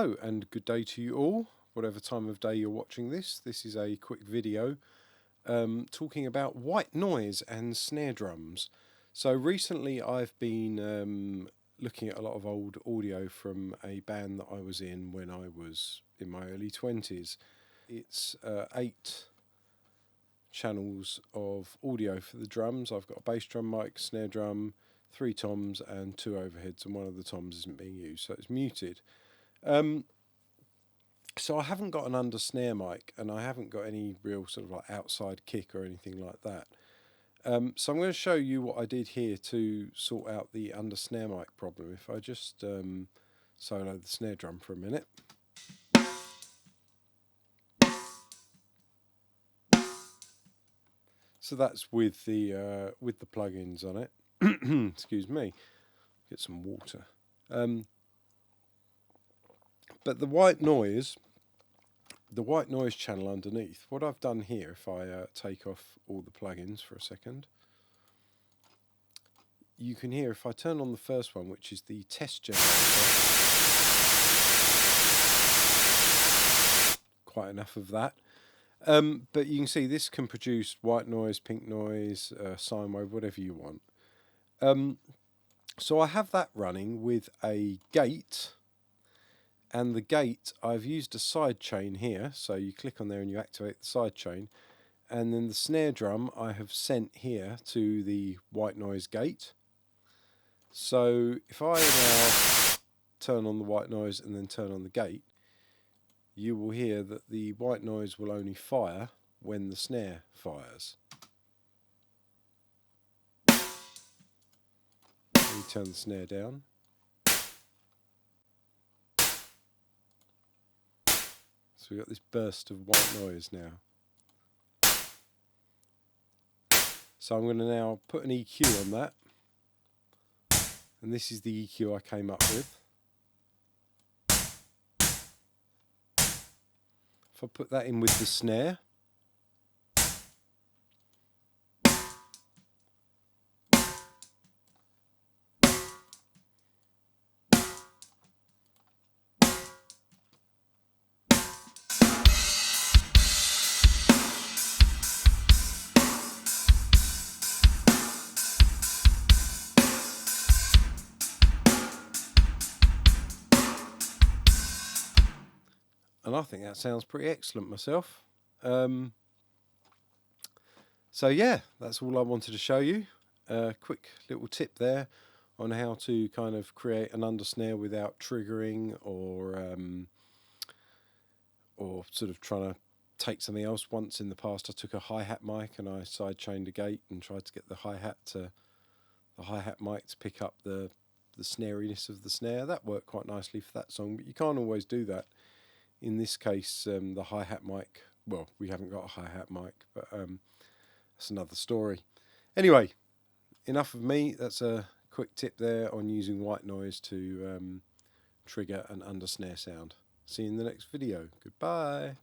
Hello and good day to you all, whatever time of day you're watching this. This is a quick video talking about white noise and snare drums. So recently I've been looking at a lot of old audio from a band that I was in when I was in my early 20s. It's 8 channels of audio for the drums. I've got a bass drum mic, snare drum, 3 toms and 2 overheads, and one of the toms isn't being used, so it's muted. So I haven't got an under snare mic, and I haven't got any real sort of like outside kick or anything like that. So I'm going to show you what I did here to sort out the under snare mic problem. If I just solo the snare drum for a minute. So that's with the plugins on it. Excuse me. Get some water. But the white noise channel underneath, what I've done here, if I take off all the plugins for a second, you can hear, if I turn on the first one, which is the test generator, quite enough of that. But you can see this can produce white noise, pink noise, sine wave, whatever you want. So I have that running with a gate. And the gate, I've used a side chain here, so you click on there and you activate the side chain. And then the snare drum I have sent here to the white noise gate. So if I now turn on the white noise and then turn on the gate, you will hear that the white noise will only fire when the snare fires. Let me turn the snare down. So we've got this burst of white noise now. So I'm going to now put an EQ on that. And this is the EQ I came up with. If I put that in with the snare, and I think that sounds pretty excellent myself. So yeah, that's all I wanted to show you. Quick little tip there on how to kind of create an under snare without triggering or sort of trying to take something else. Once in the past I took a hi-hat mic and I side chained a gate and tried to get the hi-hat mic to pick up the snariness of the snare. That worked quite nicely for that song, but you can't always do that. In this case, the hi-hat mic, well, we haven't got a hi-hat mic, but that's another story. Anyway, enough of me. That's a quick tip there on using white noise to trigger an under snare sound. See you in the next video. Goodbye.